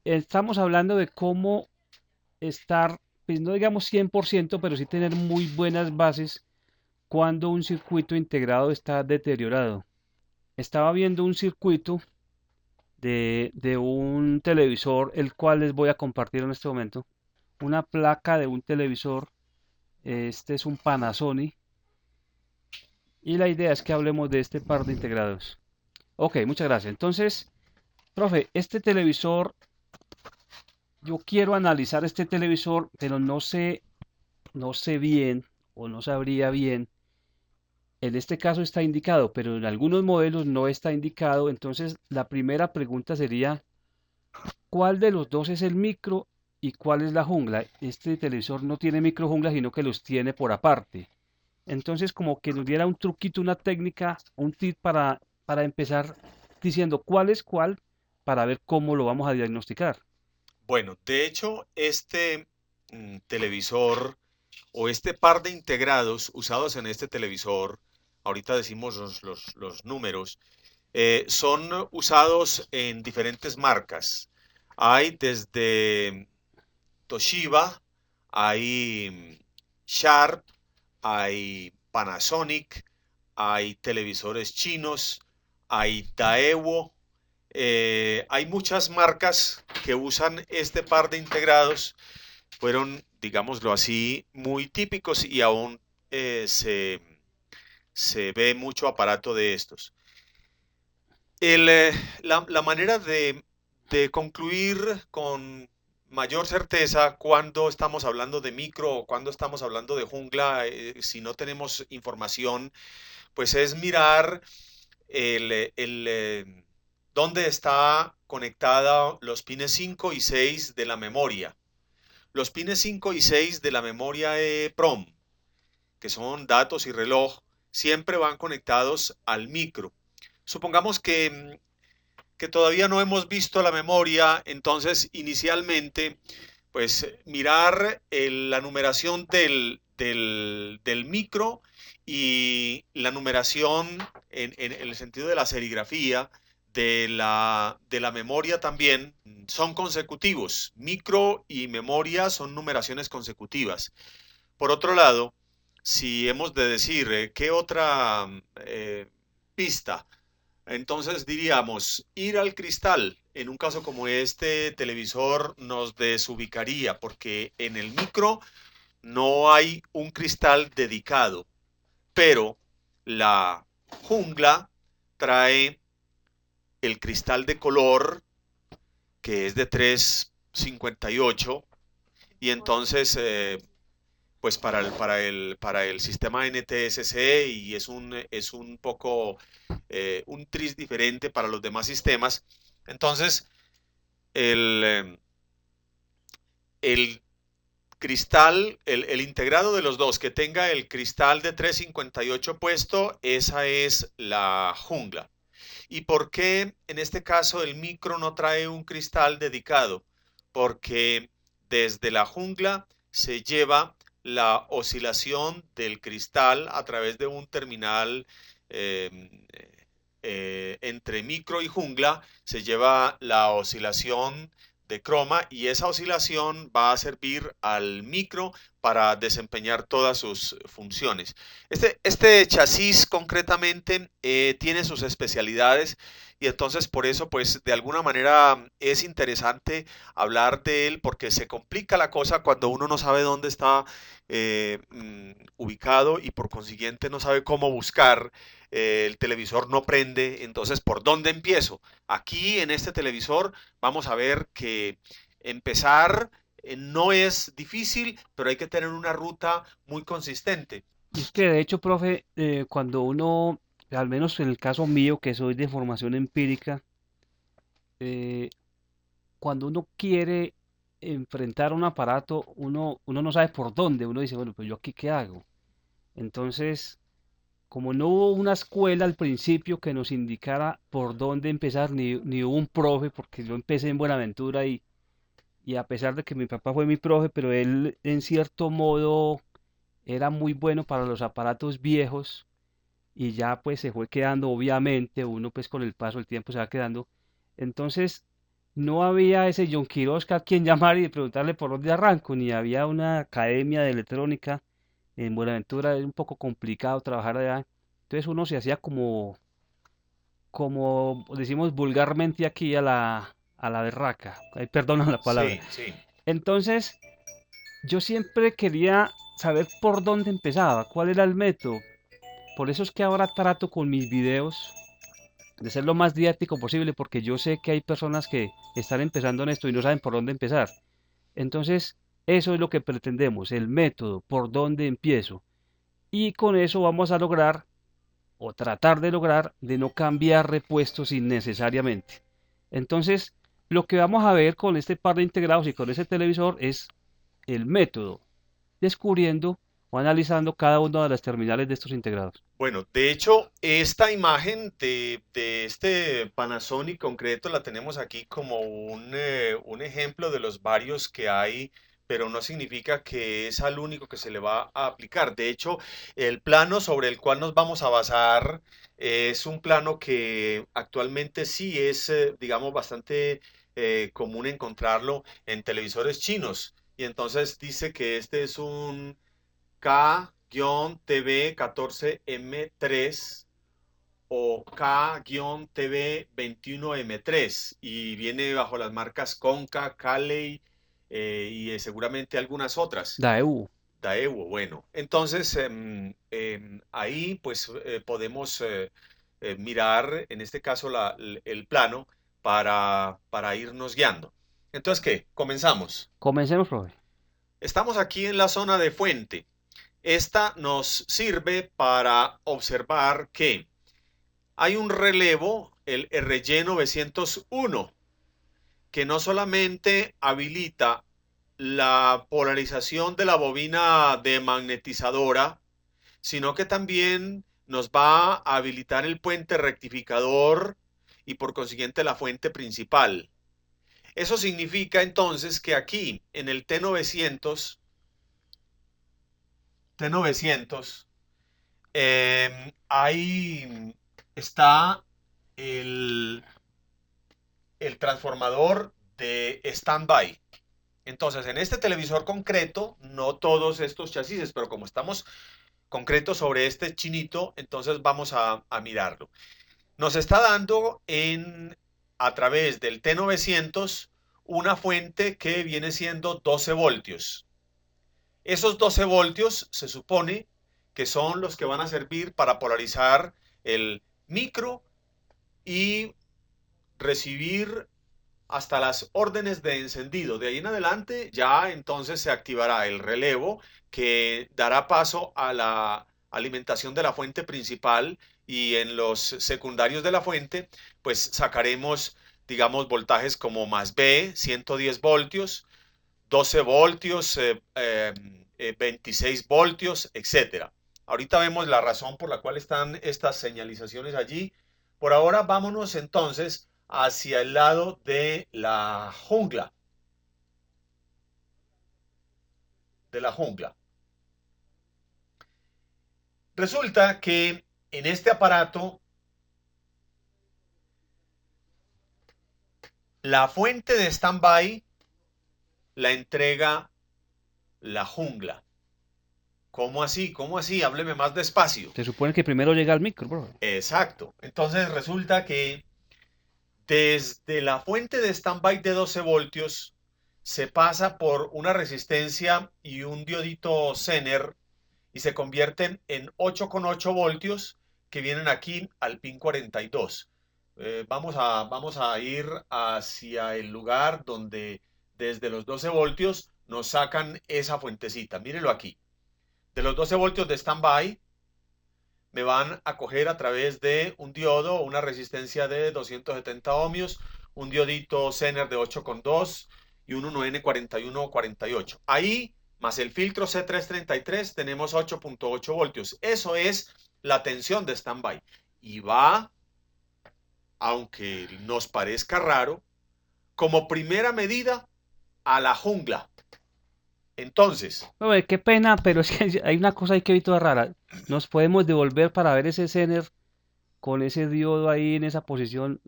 estamos hablando de cómo estar, pues no digamos 100%, pero sí tener muy buenas bases cuando un circuito integrado está deteriorado. Estaba viendo un circuito de un televisor, el cual les voy a compartir en este momento. Una placa de un televisor. Este es un Panasonic. Y la idea es que hablemos de este par de integrados. Ok, muchas gracias. Entonces, profe, este televisor, yo quiero analizar este televisor, pero no sé bien o no sabría bien. En este caso está indicado, pero en algunos modelos no está indicado. Entonces, la primera pregunta sería, ¿cuál de los dos es el micro y cuál es la jungla? Este televisor no tiene micro jungla, sino que los tiene por aparte. Entonces, como que nos diera un truquito, una técnica, un tip para empezar diciendo cuál es cuál, para ver cómo lo vamos a diagnosticar. Bueno, de hecho, este televisor o este par de integrados usados en este televisor, ahorita decimos los números, son usados en diferentes marcas. Hay desde Toshiba, hay Sharp, hay Panasonic, hay televisores chinos, hay Daewoo, hay muchas marcas que usan este par de integrados. Fueron, digámoslo así, muy típicos y aún se ve mucho aparato de estos. El, la manera de concluir con mayor certeza cuando estamos hablando de micro o cuando estamos hablando de jungla, si no tenemos información, pues es mirar dónde está conectada los pines 5 y 6 de la memoria. Los pines 5 y 6 de la memoria EEPROM, que son datos y reloj, siempre van conectados al micro. Supongamos que todavía no hemos visto la memoria, entonces inicialmente, pues mirar la numeración del micro y la numeración en el sentido de la serigrafía de la memoria también son consecutivos. Micro y memoria son numeraciones consecutivas. Por otro lado, si hemos de decir qué otra pista, entonces diríamos, ir al cristal. En un caso como este, televisor nos desubicaría porque en el micro no hay un cristal dedicado, pero la jungla trae el cristal de color que es de 358 y entonces pues para el sistema NTSC y es un poco un tris diferente para los demás sistemas. Entonces, el, el cristal, el integrado de los dos que tenga el cristal de 358 puesto, esa es la jungla. ¿Y por qué en este caso el micro no trae un cristal dedicado? Porque desde la jungla se lleva la oscilación del cristal a través de un terminal eh, entre micro y jungla, se lleva la oscilación de croma y esa oscilación va a servir al micro para desempeñar todas sus funciones. Este chasis concretamente tiene sus especialidades y entonces por eso pues de alguna manera es interesante hablar de él porque se complica la cosa cuando uno no sabe dónde está ubicado y por consiguiente no sabe cómo buscar. El televisor no prende, entonces ¿por dónde empiezo? Aquí en este televisor vamos a ver que empezar no es difícil, pero hay que tener una ruta muy consistente. Y es que de hecho, profe, cuando uno, al menos en el caso mío, que soy de formación empírica, eh, cuando uno quiere enfrentar un aparato, uno no sabe por dónde, uno dice, bueno, pues yo aquí qué hago. Entonces, como no hubo una escuela al principio que nos indicara por dónde empezar, ni hubo un profe, porque yo empecé en Buenaventura y a pesar de que mi papá fue mi profe, pero él en cierto modo era muy bueno para los aparatos viejos y ya pues se fue quedando, obviamente, uno pues con el paso del tiempo se va quedando. Entonces, no había ese John Quiroz a quien llamar y preguntarle por dónde arranco, ni había una academia de electrónica en Buenaventura, es un poco complicado trabajar allá. Entonces uno se hacía como decimos vulgarmente aquí a la berraca, perdona la palabra. Sí, sí. Entonces yo siempre quería saber por dónde empezaba, cuál era el método. Por eso es que ahora trato con mis videos de ser lo más didáctico posible, porque yo sé que hay personas que están empezando en esto y no saben por dónde empezar. Entonces, eso es lo que pretendemos, el método, por dónde empiezo. Y con eso vamos a lograr, o tratar de lograr, de no cambiar repuestos innecesariamente. Entonces, lo que vamos a ver con este par de integrados y con ese televisor es el método, descubriendo o analizando cada una de las terminales de estos integrados. Bueno, de hecho, esta imagen de este Panasonic concreto la tenemos aquí como un ejemplo de los varios que hay, pero no significa que es al único que se le va a aplicar. De hecho, el plano sobre el cual nos vamos a basar es un plano que actualmente sí es, digamos, bastante común encontrarlo en televisores chinos. Y entonces dice que este es un K-TV14M3 o K-TV21M3 y viene bajo las marcas Conca, Calley y seguramente algunas otras. Daewoo. Daewoo, bueno. Entonces, ahí pues podemos mirar, en este caso, el plano para irnos guiando. Entonces, ¿qué? Comenzamos. Comencemos, profe. Estamos aquí en la zona de fuente. Esta nos sirve para observar que hay un relevo, el RY901, que no solamente habilita la polarización de la bobina demagnetizadora, sino que también nos va a habilitar el puente rectificador y por consiguiente la fuente principal. Eso significa entonces que aquí en el T900 ahí está el, el transformador de standby. Entonces, en este televisor concreto, no todos estos chasis, pero como estamos concretos sobre este chinito, entonces vamos a mirarlo. Nos está dando a través del T900 una fuente que viene siendo 12 voltios. Esos 12 voltios se supone que son los que van a servir para polarizar el micro y recibir hasta las órdenes de encendido. De ahí en adelante ya entonces se activará el relevo que dará paso a la alimentación de la fuente principal y en los secundarios de la fuente pues sacaremos digamos voltajes como más B, 110 voltios, 12 voltios, 26 voltios, etcétera. Ahorita vemos la razón por la cual están estas señalizaciones allí. Por ahora vámonos entonces hacia el lado de la jungla. De la jungla. Resulta que en este aparato la fuente de standby la entrega la jungla. ¿Cómo así? ¿Cómo así? Hábleme más despacio. Se supone que primero llega al micro, profe. Exacto. Entonces resulta que desde la fuente de standby de 12 voltios se pasa por una resistencia y un diodito Zener y se convierten en 8,8 voltios que vienen aquí al pin 42. Vamos a ir hacia el lugar donde desde los 12 voltios nos sacan esa fuentecita. Mírenlo aquí. De los 12 voltios de standby me van a coger a través de un diodo, una resistencia de 270 ohmios, un diodito Zener de 8,2 y un 1N4148. Ahí, más el filtro C333, tenemos 8,8 voltios. Eso es la tensión de standby. Y va, aunque nos parezca raro, como primera medida a la jungla. Entonces, Profe, qué pena, pero es que hay una cosa ahí que vi toda rara. Nos podemos devolver para ver ese Zener con ese diodo ahí en esa posición.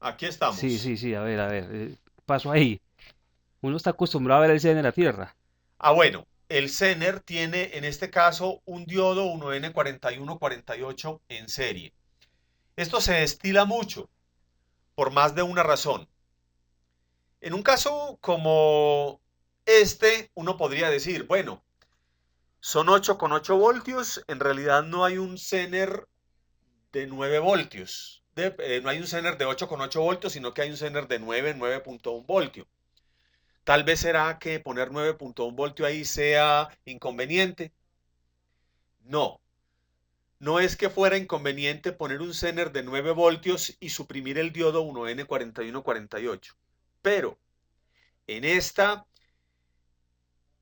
Aquí Sí, estamos. sí, sí, a ver, paso ahí. Uno está acostumbrado a ver el C en la Tierra. Bueno, el Zener tiene en este caso un diodo 1N4148 en serie. Esto se destila mucho por más de una razón. En un caso como este, uno podría decir, bueno, son 8,8 voltios, en realidad no hay un Zener de 9 voltios. No hay un Zener de 8,8 voltios, sino que hay un Zener de 9,1 voltios. Tal vez será que poner 9,1 voltios ahí sea inconveniente. No, no es que fuera inconveniente poner un Zener de 9 voltios y suprimir el diodo 1N4148. Pero en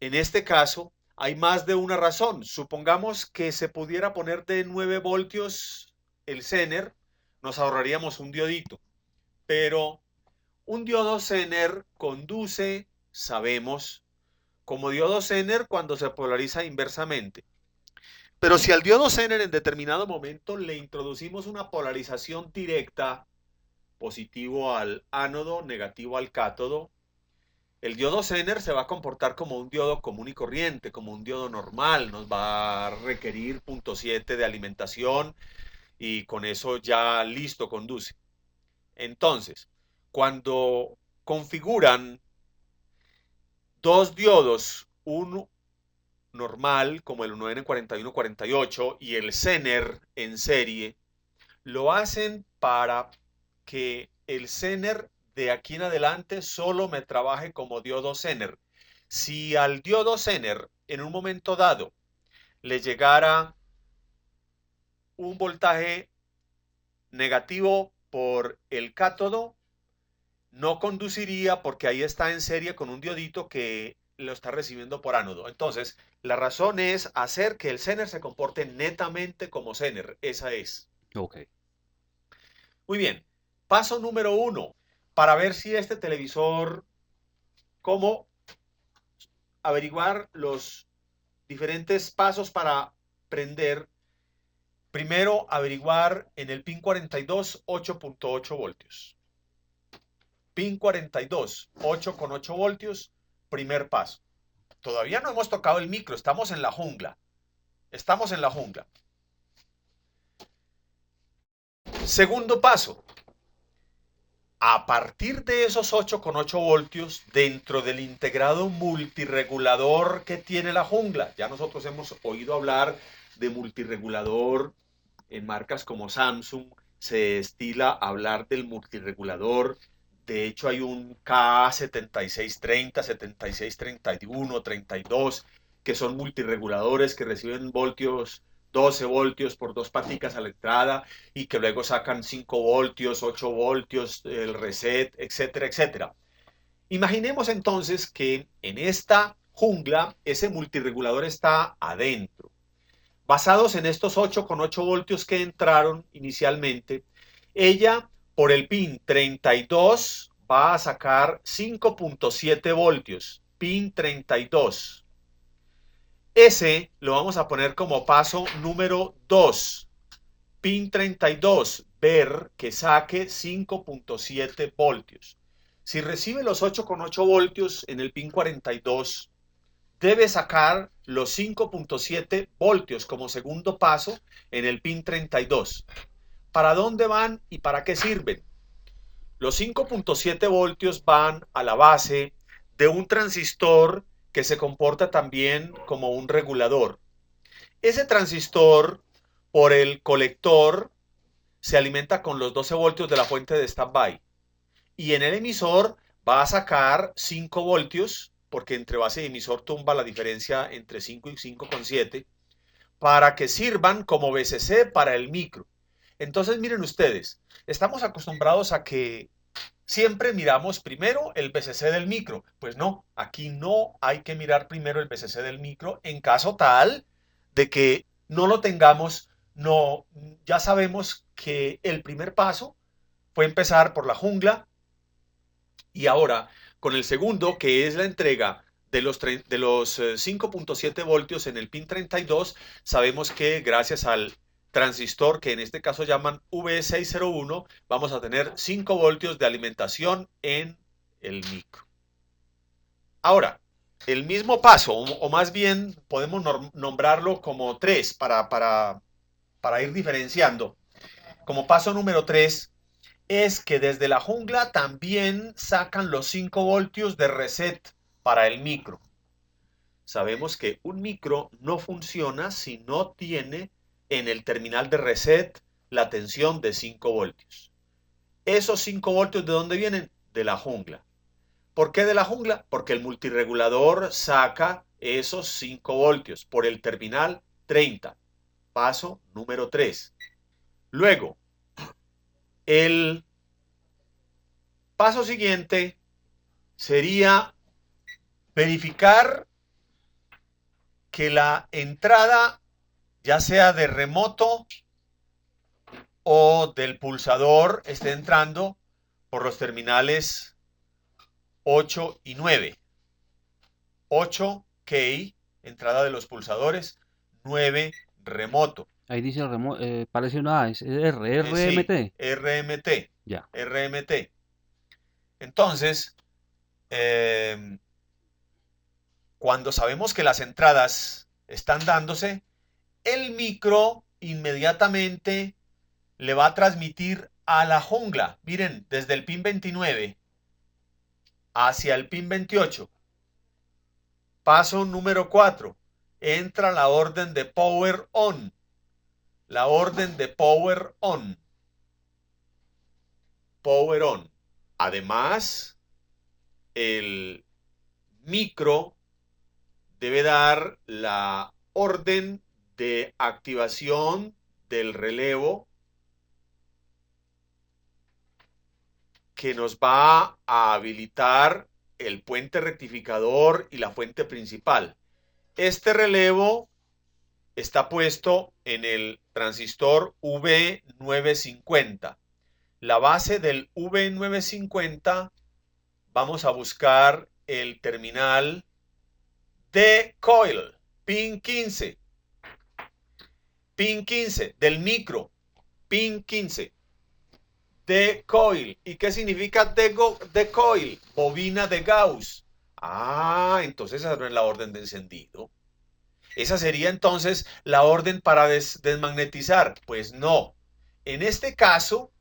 en este caso, hay más de una razón. Supongamos que se pudiera poner de 9 voltios el Zener, nos ahorraríamos un diodito. Pero un diodo Zener conduce, sabemos, como diodo Zener cuando se polariza inversamente. Pero si al diodo Zener en determinado momento le introducimos una polarización directa, positivo al ánodo, negativo al cátodo, el diodo Zener se va a comportar como un diodo común y corriente, como un diodo normal, nos va a requerir 0,7 de alimentación y con eso ya listo conduce. Entonces, cuando configuran dos diodos, un normal como el 1N4148 y el Zener en serie, lo hacen para que el Zener de aquí en adelante solo me trabaje como diodo Zener. Si al diodo Zener en un momento dado le llegara un voltaje negativo por el cátodo, no conduciría porque ahí está en serie con un diodito que lo está recibiendo por ánodo. Entonces, la razón es hacer que el Zener se comporte netamente como Zener. Esa es. Ok. Muy bien. Paso número 1. Para ver si este televisor, cómo averiguar los diferentes pasos para prender. Primero, averiguar en el pin 42, 8,8 voltios. Pin 42, 8,8 voltios, primer paso. Todavía no hemos tocado el micro, estamos en la jungla. Estamos en la jungla. Segundo paso, a partir de esos 8,8 voltios, dentro del integrado multiregulador que tiene la jungla, ya nosotros hemos oído hablar de multiregulador en marcas como Samsung, se estila hablar del multiregulador. De hecho, hay un KA7630, 7631, 32, que son multireguladores que reciben voltios, 12 voltios por dos paticas a la entrada y que luego sacan 5 voltios, 8 voltios, el reset, etcétera, etcétera. Imaginemos entonces que en esta jungla ese multiregulador está adentro. Basados en estos 8,8 voltios que entraron inicialmente, ella por el pin 32 va a sacar 5,7 voltios. Pin 32. Ese lo vamos a poner como paso número 2. Pin 32, ver que saque 5,7 voltios. Si recibe los 8,8 voltios en el pin 42, debe sacar los 5,7 voltios como segundo paso en el pin 32. ¿Para dónde van y para qué sirven? Los 5,7 voltios van a la base de un transistor que se comporta también como un regulador. Ese transistor, por el colector, se alimenta con los 12 voltios de la fuente de standby. Y en el emisor va a sacar 5 voltios, porque entre base y emisor tumba la diferencia entre 5 y 5,7, para que sirvan como VCC para el micro. Entonces, miren ustedes, estamos acostumbrados a que siempre miramos primero el VCC del micro. Pues no, aquí no hay que mirar primero el VCC del micro en caso tal de que no lo tengamos. No, ya sabemos que el primer paso fue empezar por la jungla y ahora con el segundo, que es la entrega de los 5,7 voltios en el pin 32, sabemos que gracias al transistor que en este caso llaman V601, vamos a tener 5 voltios de alimentación en el micro. Ahora, el mismo paso, o más bien podemos nombrarlo como 3 para ir diferenciando. Como paso número 3 es que desde la jungla también sacan los 5 voltios de reset para el micro. Sabemos que un micro no funciona si no tiene en el terminal de reset la tensión de 5 voltios. ¿Esos 5 voltios de dónde vienen? De la jungla. ¿Por qué de la jungla? Porque el multirregulador saca esos 5 voltios por el terminal 30. Paso número 3. Luego, el paso siguiente sería verificar que la entrada, ya sea de remoto o del pulsador, esté entrando por los terminales 8 y 9. 8 key, entrada de los pulsadores, 9 remoto. Ahí dice parece una A, es R, RMT. Sí, RMT. Ya. RMT. Entonces, cuando sabemos que las entradas están dándose, el micro inmediatamente le va a transmitir a la jungla. Miren, desde el pin 29 hacia el pin 28. Paso número 4. Entra la orden de power on. La orden de power on. Power on. Además, el micro debe dar la orden de activación del relevo que nos va a habilitar el puente rectificador y la fuente principal. Este relevo está puesto en el transistor V950. La base del V950, vamos a buscar el terminal de coil, pin 15. Pin 15 del micro, pin 15. De coil. ¿Y qué significa de coil? Bobina de Gauss. Ah, entonces esa no es la orden de encendido. Esa sería entonces la orden para desmagnetizar. Pues no. En este caso,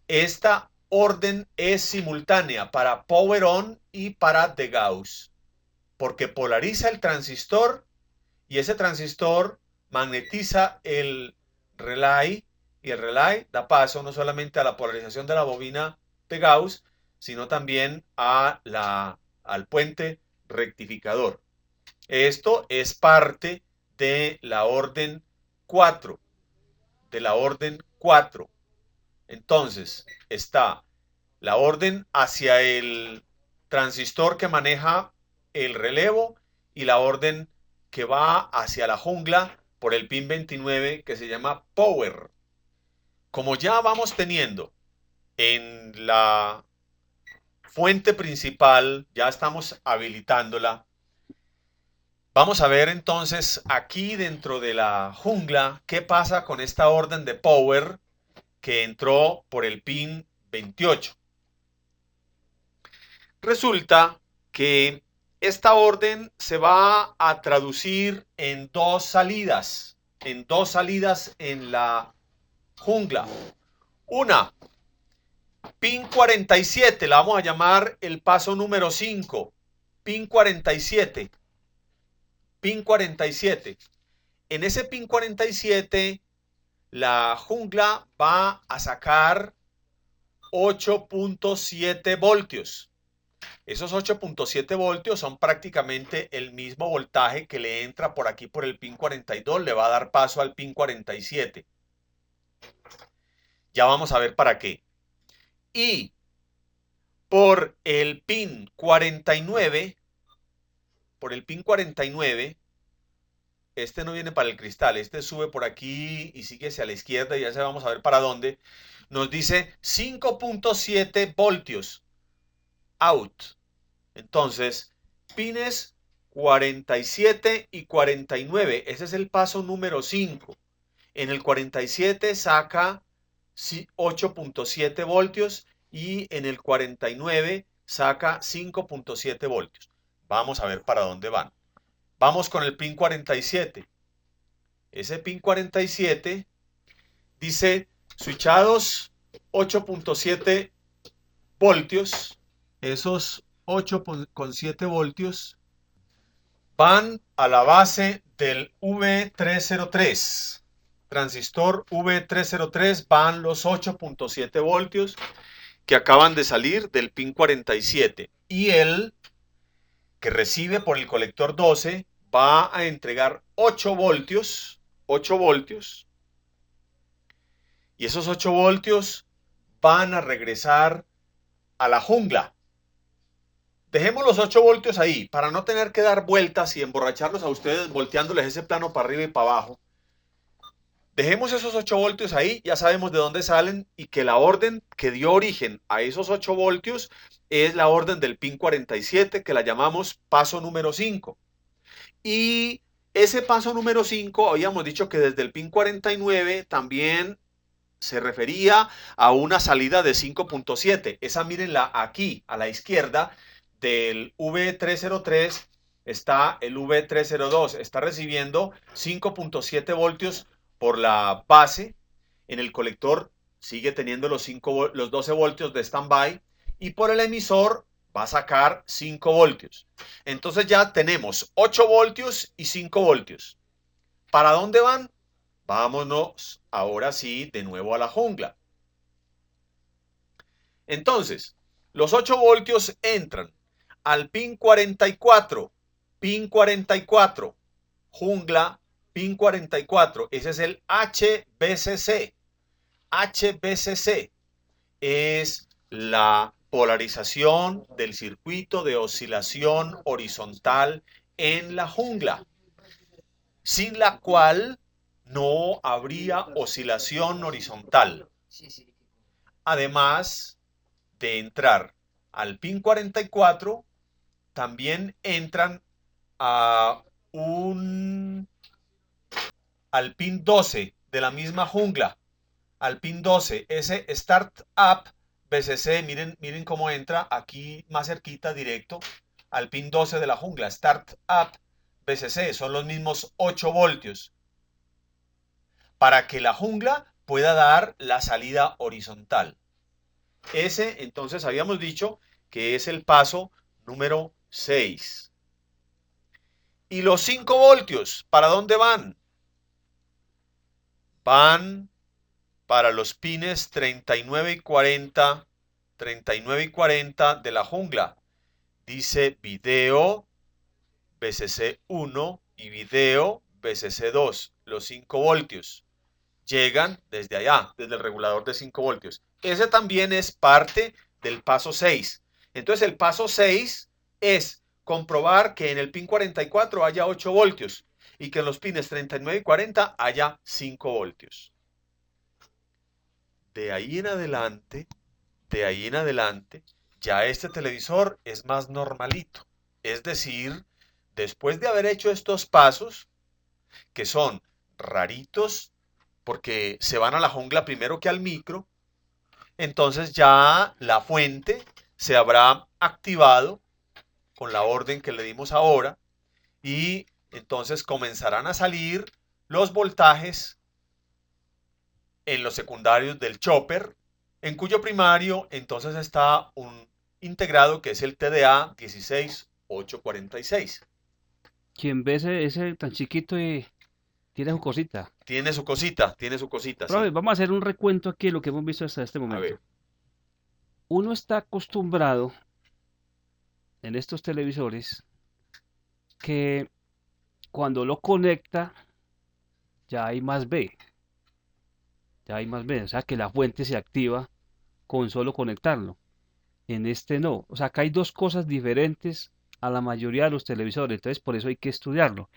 esta orden es simultánea para power on y para de Gauss. Porque polariza el transistor y ese transistor magnetiza el relay y el relay da paso no solamente a la polarización de la bobina de Gauss, sino también al puente rectificador. Esto es parte de la orden 4. De la orden 4. Entonces, está la orden hacia el transistor que maneja el relevo y la orden que va hacia la jungla por el pin 29 que se llama power. Como ya vamos teniendo en la fuente principal, ya estamos habilitándola, vamos a ver entonces aquí dentro de la jungla qué pasa con esta orden de power que entró por el pin 28. Resulta que esta orden se va a traducir en dos salidas en la jungla. Una, pin 47, la vamos a llamar el paso número 5. Pin 47. Pin 47. En ese pin 47, la jungla va a sacar 8.7 voltios. Esos 8.7 voltios son prácticamente el mismo voltaje que le entra por aquí por el pin 42, le va a dar paso al pin 47. Ya vamos a ver para qué. Y por el pin 49, este no viene para el cristal, este sube por aquí y sigue hacia la izquierda y ya se vamos a ver para dónde. Nos dice 5.7 voltios out. Entonces, pines 47 y 49, ese es el paso número 5. En el 47 saca 8.7 voltios y en el 49 saca 5.7 voltios. Vamos a ver para dónde van. Vamos con el pin 47. Ese pin 47 dice switchados 8.7 voltios. Esos 8.7 voltios van a la base del V303. Transistor V303 van los 8.7 voltios que acaban de salir del pin 47. Y el que recibe por el colector 12 va a entregar 8 voltios. 8 voltios. Y esos 8 voltios van a regresar a la jungla. Dejemos los 8 voltios ahí para no tener que dar vueltas y emborracharlos a ustedes volteándoles ese plano para arriba y para abajo. Dejemos esos 8 voltios ahí, ya sabemos de dónde salen y que la orden que dio origen a esos 8 voltios es la orden del pin 47 que la llamamos paso número 5. Y ese paso número 5 habíamos dicho que desde el pin 49 también se refería a una salida de 5.7. Esa mírenla aquí a la izquierda del V303 está el V302. Está recibiendo 5.7 voltios por la base. En el colector sigue teniendo los 12 voltios de standby y por el emisor va a sacar 5 voltios. Entonces ya tenemos 8 voltios y 5 voltios. ¿Para dónde van? Vámonos ahora sí de nuevo a la jungla. Entonces, los 8 voltios entran al pin 44, pin 44, jungla, pin 44. Ese es el HVCC. HVCC es la polarización del circuito de oscilación horizontal en la jungla, sin la cual no habría oscilación horizontal. Además de entrar al pin 44, también entran a al pin 12 de la misma jungla, al pin 12, ese Startup VCC, miren cómo entra aquí más cerquita, directo, al pin 12 de la jungla, Startup VCC, son los mismos 8 voltios, para que la jungla pueda dar la salida horizontal. Ese, entonces, habíamos dicho que es el paso número 6. ¿Y los 5 voltios? ¿Para dónde van? Van para los pines 39 y 40, 39 y 40 de la jungla. Dice video VCC 1 y video VCC 2, los 5 voltios. Llegan desde allá, desde el regulador de 5 voltios. Ese también es parte del paso 6. Entonces el paso 6 es comprobar que en el pin 44 haya 8 voltios y que en los pines 39 y 40 haya 5 voltios. De ahí en adelante, ya este televisor es más normalito. Es decir, después de haber hecho estos pasos, que son raritos, porque se van a la jungla primero que al micro, entonces ya la fuente se habrá activado con la orden que le dimos ahora y entonces comenzarán a salir los voltajes en los secundarios del chopper, en cuyo primario entonces está un integrado que es el TDA 16846. Quien ve ese tan chiquito y tiene su cosita. Tiene su cosita, Profe, sí. vamos a hacer un recuento aquí de lo que hemos visto hasta este A momento. ver, Uno está acostumbrado en estos televisores que cuando lo conecta ya hay más B. Ya hay más B. O sea que la fuente se activa con solo conectarlo. En este no. O sea, acá hay dos cosas diferentes a la mayoría de los televisores. Entonces por eso hay que estudiarlo.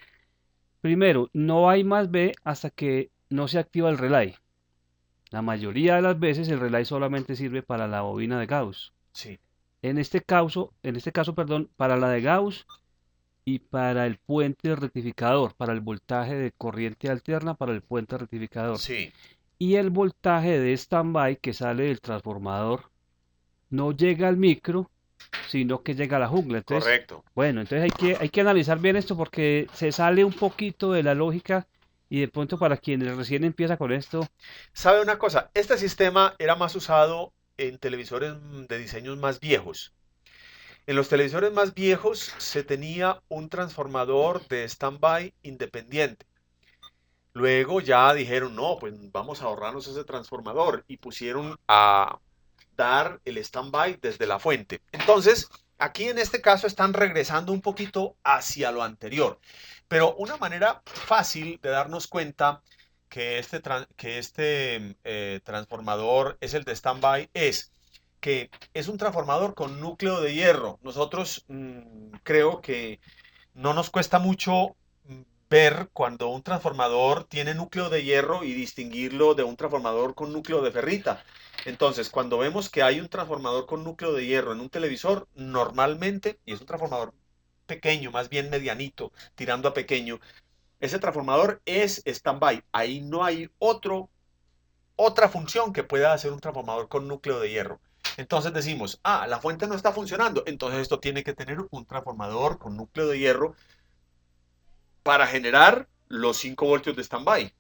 Primero, no hay más B hasta que no se activa el relay. La mayoría de las veces el relay solamente sirve para la bobina de Gauss. sí. En este caso, perdón, para la de Gauss y para el puente rectificador, para el voltaje de corriente alterna para el puente rectificador. Sí, Y el voltaje de standby que sale del transformador no llega al micro, sino que llega a la jungla. Entonces, correcto. bueno, entonces hay que analizar bien esto porque se sale un poquito de la lógica y de pronto para quienes recién empieza con esto, ¿Sabe una cosa? Este sistema era más usado en televisores de diseños más viejos. En los televisores más viejos se tenía un transformador de standby independiente. Luego ya dijeron, no, pues vamos a ahorrarnos ese transformador y pusieron a dar el standby desde la fuente. Entonces, aquí en este caso están regresando un poquito hacia lo anterior. Pero una manera fácil de darnos cuenta que este transformador es el de standby es que es un transformador con núcleo de hierro. Nosotros creo que no nos cuesta mucho ver cuando un transformador tiene núcleo de hierro y distinguirlo de un transformador con núcleo de ferrita. Entonces, cuando vemos que hay un transformador con núcleo de hierro en un televisor, normalmente, y es un transformador pequeño, más bien medianito, tirando a pequeño, ese transformador es standby. Ahí no hay otra función que pueda hacer un transformador con núcleo de hierro. Entonces decimos, la fuente no está funcionando, entonces esto tiene que tener un transformador con núcleo de hierro para generar los 5 voltios de standby.